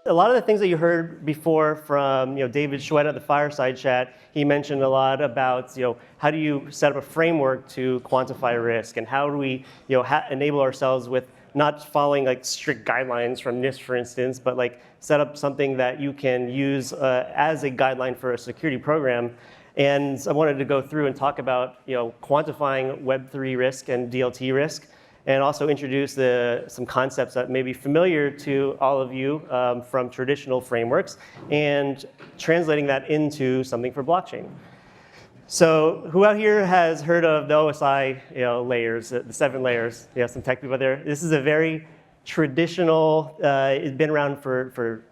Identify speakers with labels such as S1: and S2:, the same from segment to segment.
S1: a lot of the things that you heard before from David Schwed at the Fireside Chat, he mentioned a lot about how do you set up a framework to quantify risk, and how do we enable ourselves with not following like strict guidelines from NIST, for instance, but like set up something that you can use as a guideline for a security program. And I wanted to go through and talk about quantifying Web3 risk and DLT risk, and also introduce some concepts that may be familiar to all of you from traditional frameworks, and translating that into something for blockchain. So who out here has heard of the OSI layers, the 7 layers? Some tech people there. This is a very traditional, it's been around for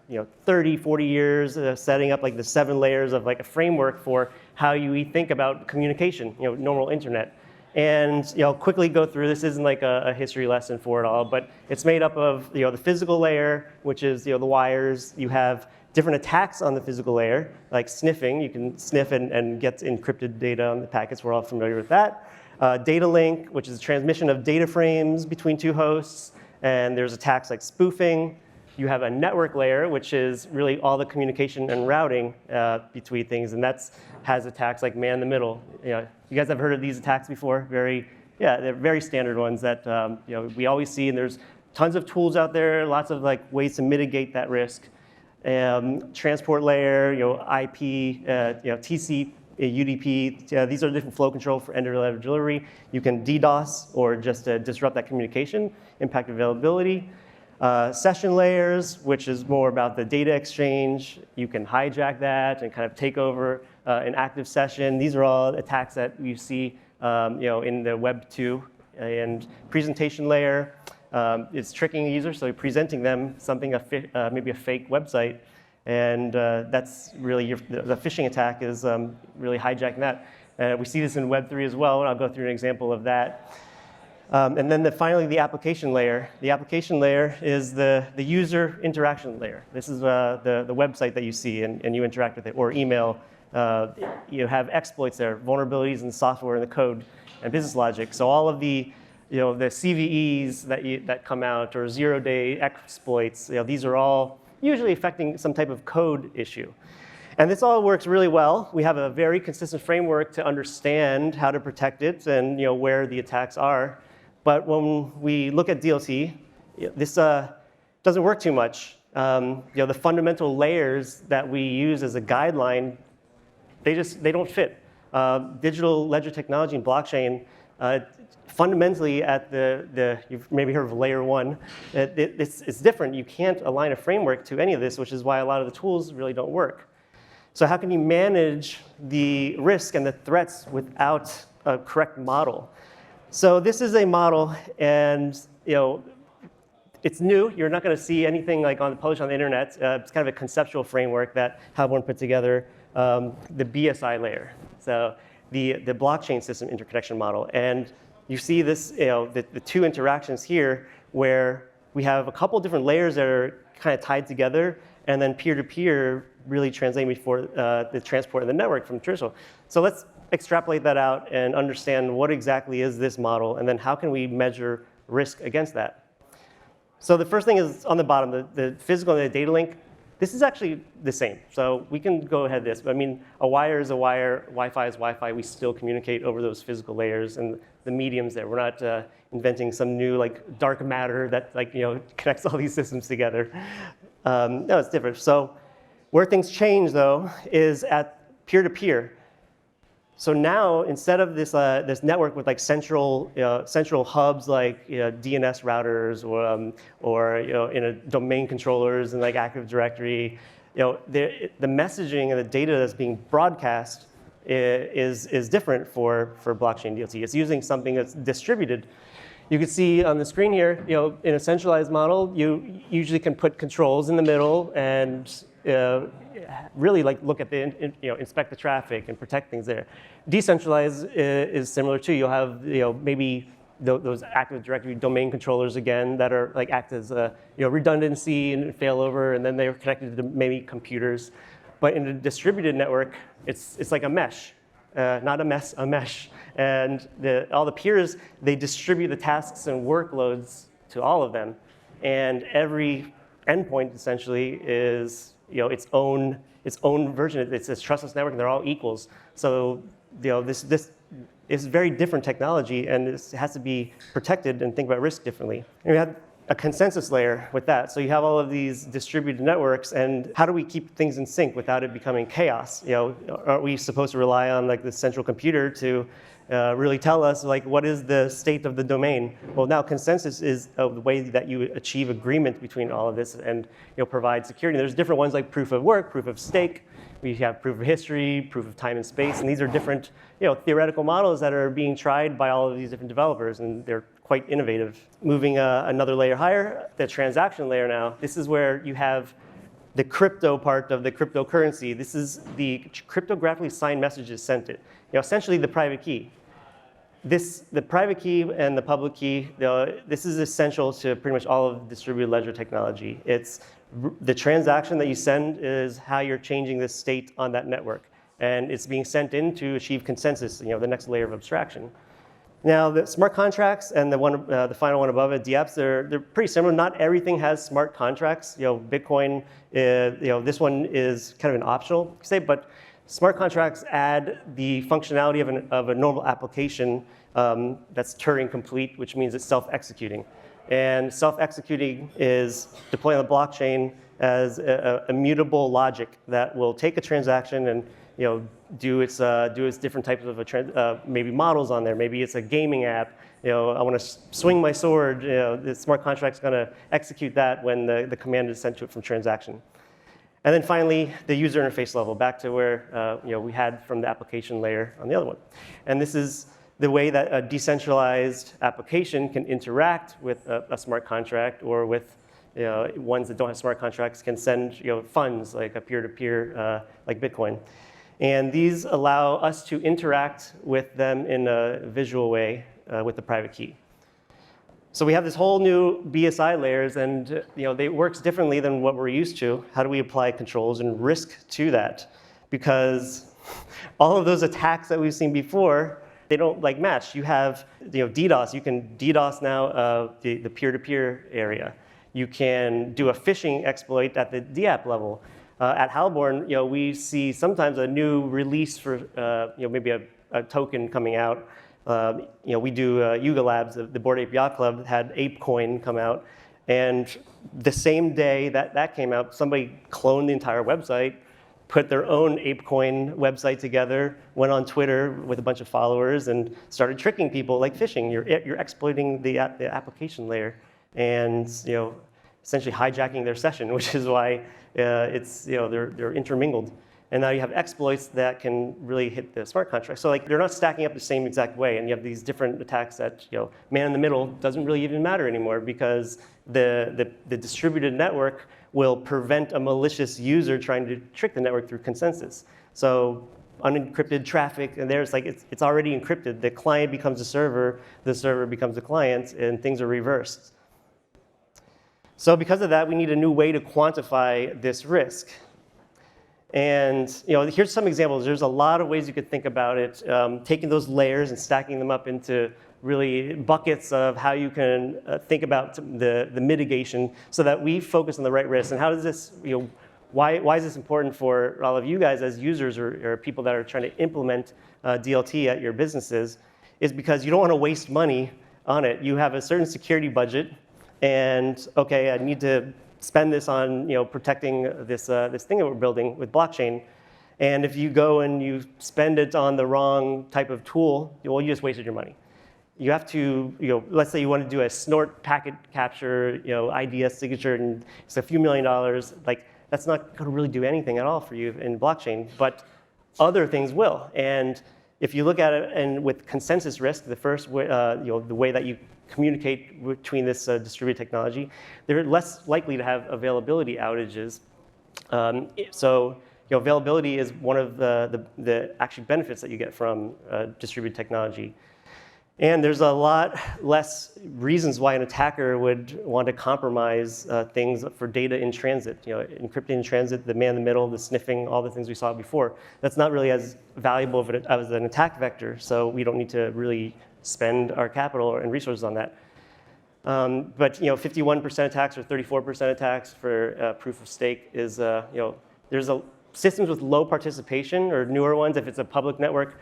S1: 30, 40 years, setting up like the 7 layers of like a framework for how you think about communication, normal internet. And I'll quickly go through, this isn't like a history lesson for it all, but it's made up of the physical layer, which is the wires. You have different attacks on the physical layer, like sniffing. You can sniff and get encrypted data on the packets. We're all familiar with that. Data link, which is transmission of data frames between 2 hosts. And there's attacks like spoofing. You have a network layer, which is really all the communication and routing between things, and has attacks like man in the middle. You guys have heard of these attacks before? They're very standard ones that we always see, and there's tons of tools out there, lots of like ways to mitigate that risk. Transport layer, IP, TC, UDP. These are different flow control for end-to-end delivery. You can DDoS or just disrupt that communication, impact availability. Session layers, which is more about the data exchange. You can hijack that and kind of take over an active session. These are all attacks that you see in the Web 2. And presentation layer is tricking a user, so you're presenting them something, maybe a fake website. And that's really the phishing attack is really hijacking that. We see this in Web 3 as well, and I'll go through an example of that. And then finally, the application layer. The application layer is the user interaction layer. This is the website that you see and you interact with it, or email. You have exploits there, vulnerabilities in the software and the code and business logic. So all of the the CVEs that come out, or zero-day exploits, these are all usually affecting some type of code issue. And this all works really well. We have a very consistent framework to understand how to protect it and where the attacks are. But when we look at DLT, this doesn't work too much. The fundamental layers that we use as a guideline, they don't fit. Digital ledger technology and blockchain, fundamentally at you've maybe heard of layer 1, it's different. You can't align a framework to any of this, which is why a lot of the tools really don't work. So how can you manage the risk and the threats without a correct model? So this is a model, and it's new. You're not going to see anything like published on the internet. It's kind of a conceptual framework that Halborn put together, the BSI layer. So the blockchain system interconnection model, and you see this, the 2 interactions here, where we have a couple different layers that are kind of tied together, and then peer-to-peer really translating before the transport of the network from traditional. So let's extrapolate that out and understand what exactly is this model, and then how can we measure risk against that. So the first thing is on the bottom, the physical and the data link. This is actually the same. So we can go ahead this. But I mean, a wire is a wire, Wi-Fi is Wi-Fi. We still communicate over those physical layers and the mediums there. We're not inventing some new like dark matter that connects all these systems together. No, it's different. So where things change though is at peer-to-peer. So now, instead of this network with like central hubs like DNS routers or in a domain controllers and like Active Directory, the messaging and the data that's being broadcast is different for blockchain DLT. It's using something that's distributed. You can see on the screen here, in a centralized model, you usually can put controls in the middle and really look at inspect the traffic and protect things there. Decentralized is similar too. You'll have maybe those Active Directory domain controllers again that are act as redundancy and failover, and then they're connected to maybe computers. But in a distributed network, it's like a mesh, not a mess, a mesh. And all the peers, they distribute the tasks and workloads to all of them, and every endpoint essentially is its own version. It's a trustless network, and they're all equals. So this is very different technology, and this has to be protected and think about risk differently. And we have a consensus layer with that. So you have all of these distributed networks, and how do we keep things in sync without it becoming chaos? Aren't we supposed to rely on the central computer to really tell us what is the state of the domain? Well, now consensus is the way that you achieve agreement between all of this and provide security. There's different ones like proof of work, proof of stake. We have proof of history, proof of time and space, and these are different theoretical models that are being tried by all of these different developers, and they're quite innovative. Moving another layer higher, the transaction layer now, this is where you have the crypto part of the cryptocurrency. This is the cryptographically signed messages sent it. Essentially the private key. The private key and the public key, this is essential to pretty much all of distributed ledger technology. It's the transaction that you send is how you're changing the state on that network. And it's being sent in to achieve consensus, the next layer of abstraction. Now, the smart contracts and the final one above it, dApps, they're pretty similar. Not everything has smart contracts. Bitcoin, this one is kind of an optional state, but smart contracts add the functionality of a normal application that's Turing complete, which means it's self-executing. And self-executing is deployed on the blockchain as a immutable logic that will take a transaction and do its different types of maybe models on there. Maybe it's a gaming app. I want to swing my sword. The smart contract's going to execute that when the command is sent to it from transaction. And then finally, the user interface level, back to where we had from the application layer on the other one. And this is the way that a decentralized application can interact with a smart contract, or with ones that don't have smart contracts can send funds like a peer-to-peer like Bitcoin. And these allow us to interact with them in a visual way with the private key. So we have this whole new BSI layers, and it works differently than what we're used to. How do we apply controls and risk to that? Because all of those attacks that we've seen before, they don't match. You have DDoS. You can DDoS now the peer-to-peer area. You can do a phishing exploit at the DApp level. At Halborn, we see sometimes a new release for maybe a token coming out. We do Yuga Labs, the Bored Ape Yacht Club had ApeCoin come out, and the same day that came out, somebody cloned the entire website, put their own ApeCoin website together, went on Twitter with a bunch of followers, and started tricking people like phishing. You're exploiting the application layer, and essentially hijacking their session, which is why it's they're intermingled. And now you have exploits that can really hit the smart contract. So they're not stacking up the same exact way, and you have these different attacks that man in the middle doesn't really even matter anymore, because the distributed network will prevent a malicious user trying to trick the network through consensus. So unencrypted traffic, and it's already encrypted. The client becomes the server becomes the client, and things are reversed. So because of that, we need a new way to quantify this risk. And here's some examples. There's a lot of ways you could think about it, taking those layers and stacking them up into really buckets of how you can think about the mitigation, so that we focus on the right risks. And how does this, why is this important for all of you guys as users or people that are trying to implement DLT at your businesses? Is because you don't want to waste money on it. You have a certain security budget, and okay, I need to spend this on protecting this thing that we're building with blockchain. And if you go and you spend it on the wrong type of tool, well, you just wasted your money. You have to, let's say you want to do a snort packet capture, IDS signature, and it's a few $1,000,000. That's not going to really do anything at all for you in blockchain, but other things will. And if you look at it, and with consensus risk, the first way, the way that you communicate between this distributed technology, they're less likely to have availability outages. So availability is one of the actual benefits that you get from distributed technology. And there's a lot less reasons why an attacker would want to compromise things for data in transit. Encrypting in transit, the man in the middle, the sniffing, all the things we saw before. That's not really as valuable as an attack vector, so we don't need to really spend our capital and resources on that. But 51% attacks or 34% attacks for proof of stake is there's systems with low participation or newer ones. If it's a public network,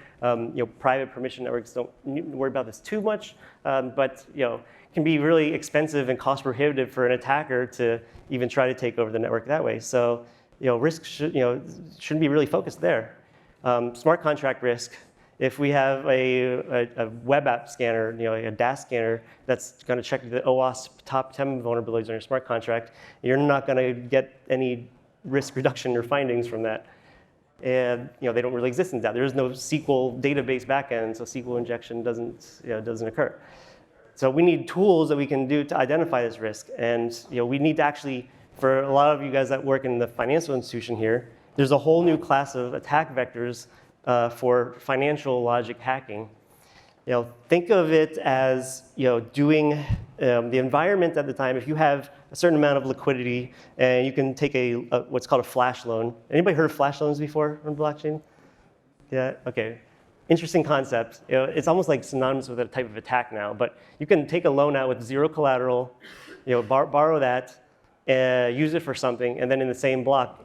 S1: private permission networks don't worry about this too much, but can be really expensive and cost prohibitive for an attacker to even try to take over the network that way. So risk shouldn't be really focused there. Smart contract risk. If we have a web app scanner, a DAS scanner that's going to check the OWASP top 10 vulnerabilities on your smart contract, you're not going to get any risk reduction or findings from that. And they don't really exist in that. There is no SQL database backend, so SQL injection doesn't occur. So we need tools that we can do to identify this risk. And we need to actually, for a lot of you guys that work in the financial institution here, there's a whole new class of attack vectors for financial logic hacking. Think of it as doing the environment at the time. If you have a certain amount of liquidity and you can take what's called a flash loan. Anybody heard of flash loans before on blockchain? Yeah. Okay. Interesting concept. It's almost like synonymous with a type of attack now. But you can take a loan out with zero collateral, borrow that, use it for something, and then in the same block,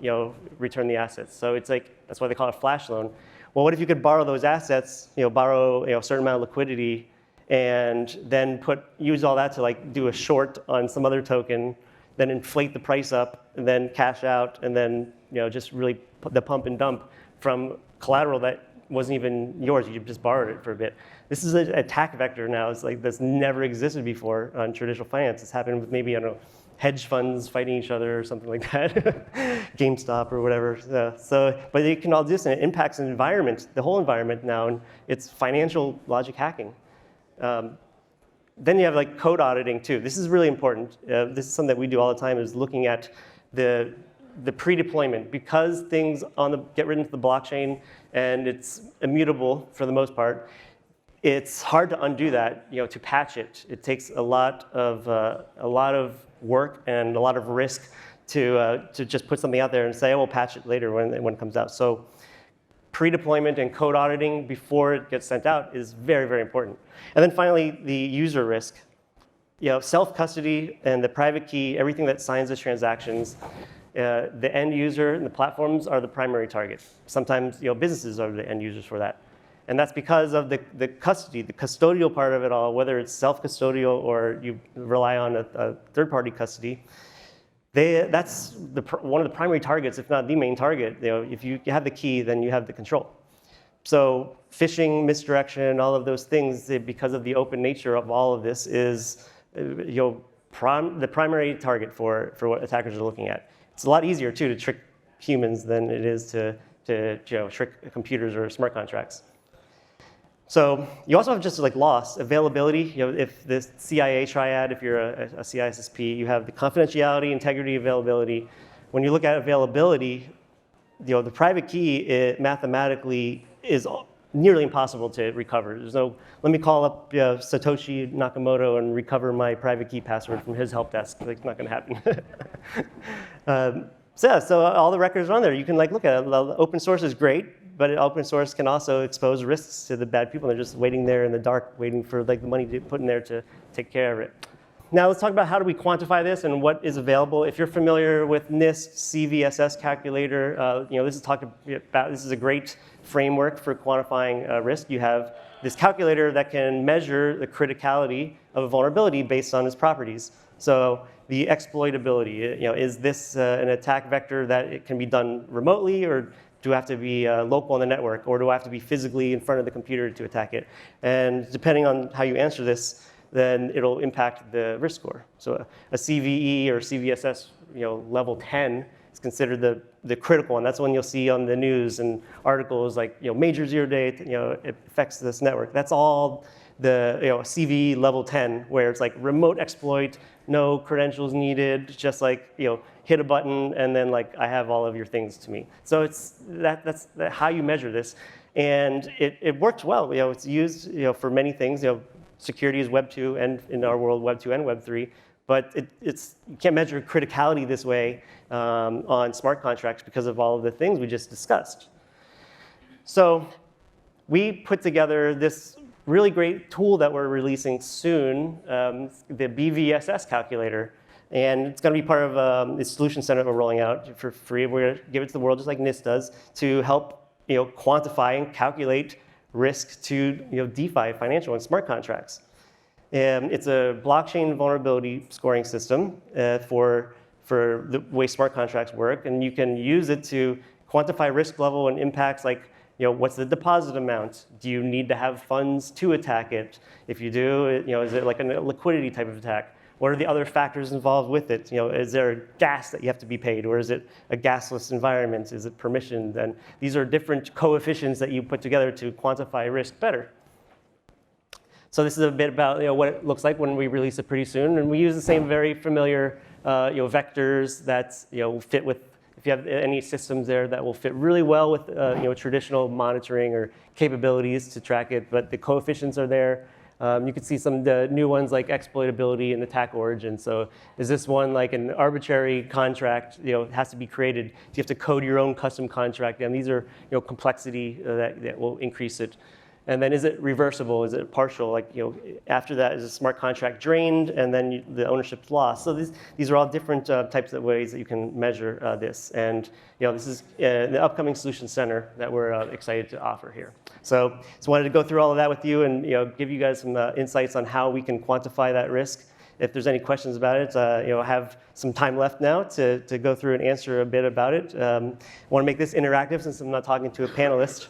S1: return the assets. So it's like that's why they call it a flash loan. Well, what if you could borrow those assets, borrow a certain amount of liquidity, and then use all that to do a short on some other token, then inflate the price up, and then cash out, and then just really put the pump and dump from collateral that wasn't even yours. You just borrowed it for a bit. This is an attack vector now. It's that's never existed before on traditional finance. It's happened with maybe hedge funds fighting each other or something like that, GameStop or whatever. But you can all do this, and it impacts the environment, the whole environment now, and it's financial logic hacking. Then you have code auditing too. This is really important. This is something that we do all the time, is looking at the pre-deployment. Because things get written to the blockchain and it's immutable for the most part, it's hard to undo that, to patch it. It takes a lot of work and a lot of risk to just put something out there and say, oh, we'll patch it later when it comes out. So pre-deployment and code auditing before it gets sent out is very, very important. And then finally, the user risk. Self-custody and the private key, everything that signs the transactions, the end user and the platforms are the primary target. Sometimes businesses are the end users for that. And that's because of the custody, the custodial part of it all, whether it's self-custodial or you rely on a third-party custody. That's one of the primary targets, if not the main target. If you have the key, then you have the control. So phishing, misdirection, all of those things, because of the open nature of all of this, is the primary target for what attackers are looking at. It's a lot easier too to trick humans than it is to trick computers or smart contracts. So you also have just loss, availability. If the CIA triad, if you're a CISSP, you have the confidentiality, integrity, availability. When you look at availability, the private key mathematically is nearly impossible to recover. There's no, let me call up Satoshi Nakamoto and recover my private key password from his help desk. It's not going to happen. So all the records are on there. You can look at it. Open source is great. But open source can also expose risks to the bad people. They're just waiting there in the dark, waiting for the money to put in there to take care of it. Now let's talk about how do we quantify this and what is available. If you're familiar with NYSE CVSS calculator, this is a great framework for quantifying risk. You have this calculator that can measure the criticality of a vulnerability based on its properties. So the exploitability, is this an attack vector that it can be done remotely, or do I have to be local on the network, or do I have to be physically in front of the computer to attack it? And depending on how you answer this, then it'll impact the risk score. So a CVE or CVSS, level 10 is considered the critical one. That's one you'll see on the news and articles major zero day, it affects this network. That's all the CVE level 10, where it's remote exploit, no credentials needed, just hit a button and then I have all of your things to me. So that's how you measure this, and it works well. It's used for many things. Security is Web 2, and in our world Web 2 and Web 3. But you can't measure criticality this way on smart contracts because of all of the things we just discussed. So we put together this really great tool that we're releasing soon, the BVSS calculator. And it's going to be part of the solution center that we're rolling out for free. We're going to give it to the world just like NYSE does to help quantify and calculate risk to DeFi, financial and smart contracts. It's a blockchain vulnerability scoring system for the way smart contracts work, and you can use it to quantify risk level and impacts like what's the deposit amount? Do you need to have funds to attack it? If you do, is it like a liquidity type of attack? What are the other factors involved with it? Is there gas that you have to be paid, or is it a gasless environment? Is it permissioned? And these are different coefficients that you put together to quantify risk better. So this is a bit about what it looks like when we release it pretty soon, and we use the same very familiar vectors that fit with. If you have any systems there that will fit really well with traditional monitoring or capabilities to track it, but the coefficients are there. You can see some of the new ones like exploitability and attack origin. So is this one like an arbitrary contract? It has to be created. Do you have to code your own custom contract? And these are complexity that will increase it. And then is it reversible? Is it partial? Like after that, is a smart contract drained and then the ownership's lost? So these are all different types of ways that you can measure this. And this is the upcoming solution center that we're excited to offer here. So just wanted to go through all of that with you and give you guys some insights on how we can quantify that risk. If there's any questions about it, have some time left now to go through and answer a bit about it. I want to make this interactive since I'm not talking to a panelist.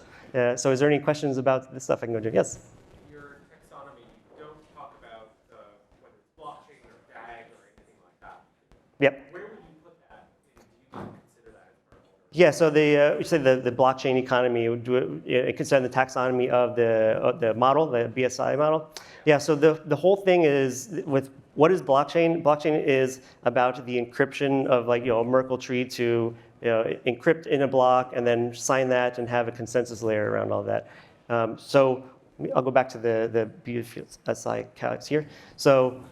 S1: So is there any questions about this stuff I can go to? Yes?
S2: Your taxonomy, you don't talk about whether it's blockchain or DAG or anything like that.
S1: Yep.
S2: Where would you put that? Do you consider that as part of it?
S1: Yeah, so we say the blockchain economy, it consider the taxonomy of the model, the BSI model. Yeah, so the whole thing is with what is blockchain? Blockchain is about the encryption of like a Merkle tree to encrypt in a block and then sign that and have a consensus layer around all that. So I'll go back to the BSI calcs here. So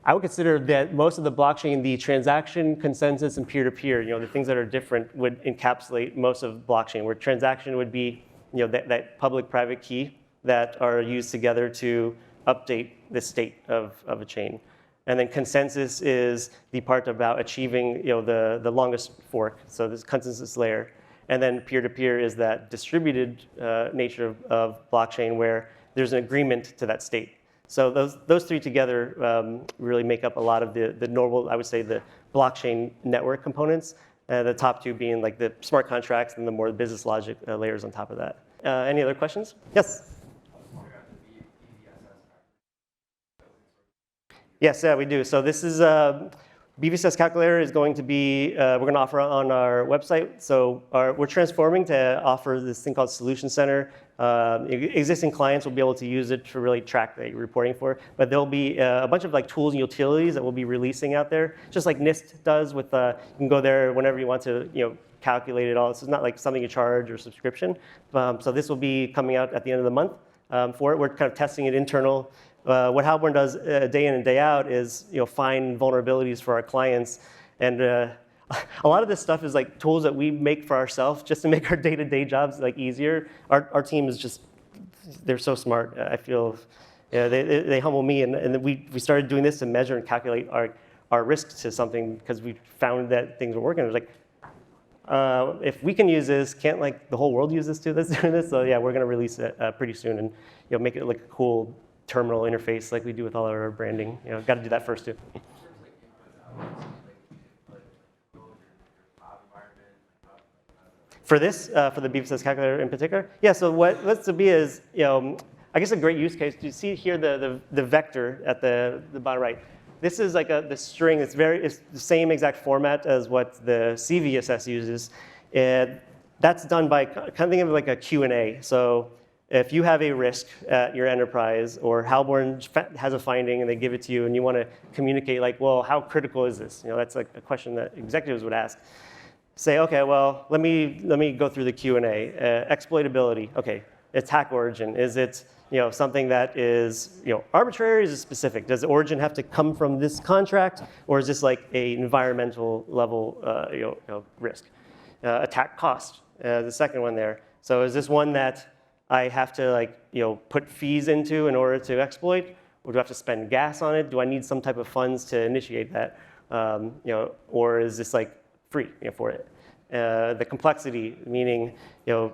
S1: I would consider that most of the blockchain, the transaction, consensus, and peer-to-peer, the things that are different would encapsulate most of blockchain, where transaction would be that public-private key that are used together to update the state of a chain. And then consensus is the part about achieving the longest fork, so this consensus layer. And then peer-to-peer is that distributed nature of blockchain where there's an agreement to that state. So those three together really make up a lot of the normal, I would say, the blockchain network components. The top two being like the smart contracts and the more business logic layers on top of that. Any other questions? Yes? Yes, yeah, we do. So this is BVSS calculator is going to be, we're going to offer on our website. So we're transforming to offer this thing called Solution Center. Existing clients will be able to use it to really track the reporting for, but there'll be a bunch of like tools and utilities that we'll be releasing out there, just like NYSE does with, you can go there whenever you want to, calculate it all. This is not like something you charge or subscription. So this will be coming out at the end of the month for it. We're kind of testing it internal. What Halborn does day in and day out is find vulnerabilities for our clients, and a lot of this stuff is like tools that we make for ourselves just to make our day-to-day jobs like easier. Our team is just, they're so smart. I feel they humble me, and we started doing this to measure and calculate our risks to something because we found that things were working. It was like, if we can use this, can't like the whole world use this too? That's doing this. So yeah, we're going to release it pretty soon and make it like a cool terminal interface like we do with all our branding. Got to do that first too. For this, for the BVSS calculator in particular, yeah. So what's to be is, I guess a great use case. Do you see here the vector at the bottom right? This is like the string. It's the same exact format as what the CVSS uses, and that's done by kind of thinking of like a Q&A. So if you have a risk at your enterprise, or Halborn has a finding and they give it to you, and you want to communicate like, well, how critical is this? That's like a question that executives would ask. Say, okay, well, let me go through the Q&A. Exploitability, okay. Attack origin, is it something that is arbitrary? Is it specific? Does the origin have to come from this contract, or is this like a environmental level risk? Attack cost, the second one there. So is this one that I have to like put fees into in order to exploit, or do I have to spend gas on it? Do I need some type of funds to initiate that, or is this like free for it? The complexity, meaning the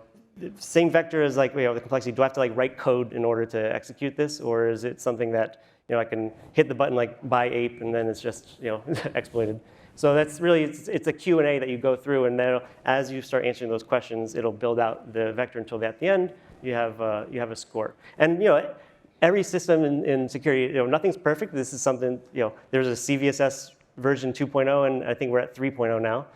S1: same vector as like the complexity. Do I have to like write code in order to execute this, or is it something that I can hit the button like buy ape and then it's just exploited? So that's really it's a Q&A that you go through, and then as you start answering those questions, it'll build out the vector until at the end you have a score. And every system in security, nothing's perfect. This is something there's a CVSS version 2.0, and I think we're at 3.0 now.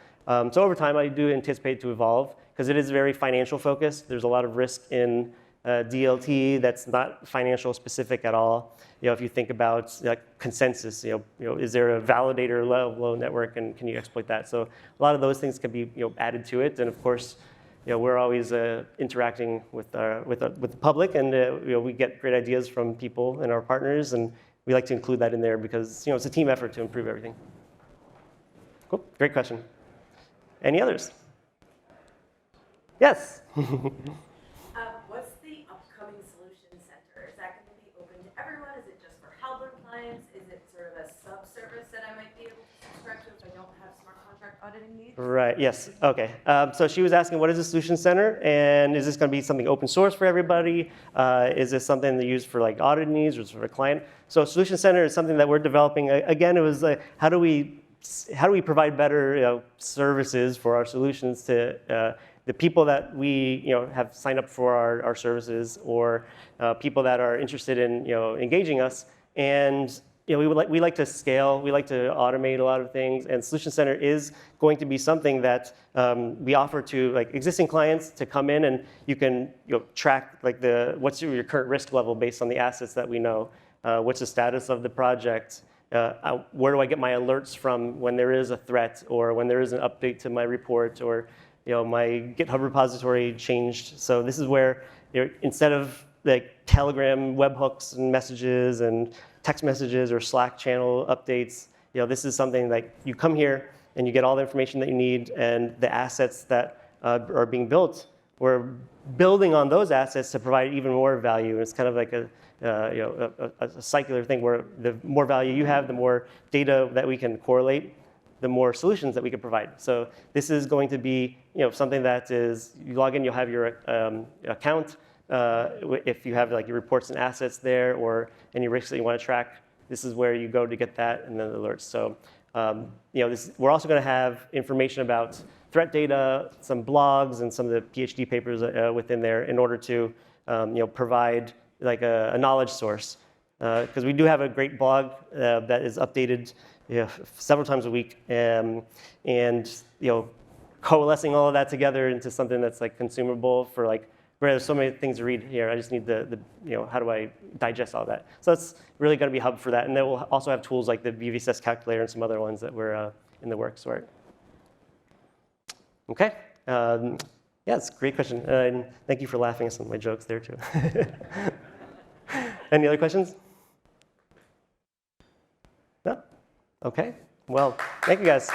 S1: So over time, I do anticipate to evolve because it is very financial focused. There's a lot of risk in DLT that's not financial specific at all. If you think about consensus, is there a validator low network, and can you exploit that? So a lot of those things can be added to it, and of course, we're always interacting with the public, and we get great ideas from people and our partners, and we like to include that in there because it's a team effort to improve everything. Cool, great question. Any others? Yes.
S3: What's the upcoming solution center? Is that going to be open to everyone? Is it just for Halborn clients? Is it sort of a sub-service that I might be able to subscribe to if I don't have smart contract auditing needs?
S1: Right, yes, okay. So she was asking, what is a solution center? And is this going to be something open source for everybody? Is this something they use for like audit needs or for a client? So solution center is something that we're developing. Again, it was how do we provide better services for our solutions to the people that we have signed up for our services, or people that are interested in engaging us. And we like to scale, we like to automate a lot of things, and Solution Center is going to be something that we offer to like existing clients to come in, and you can track like what's your current risk level based on the assets that we know, what's the status of the project. Where do I get my alerts from when there is a threat, or when there is an update to my report, or my GitHub repository changed? So this is where instead of like Telegram webhooks and messages and text messages or Slack channel updates, this is something like you come here and you get all the information that you need, and the assets that are being built, we're building on those assets to provide even more value. It's kind of like a circular thing where the more value you have, the more data that we can correlate, the more solutions that we can provide. So this is going to be something that is, you log in, you'll have your account. If you have like your reports and assets there, or any risks that you want to track, this is where you go to get that, and then the alerts. So we're also going to have information about threat data, some blogs, and some of the PhD papers within there in order to provide like a knowledge source. Because we do have a great blog that is updated several times a week, and coalescing all of that together into something that's like consumable for like, there's so many things to read here. I just need how do I digest all that? So that's really going to be a hub for that. And then we'll also have tools like the BVSS calculator and some other ones that we're in the works for it. Okay. Yeah, it's a great question. And thank you for laughing at some of my jokes there too. Any other questions? No? Okay. Well, thank you guys.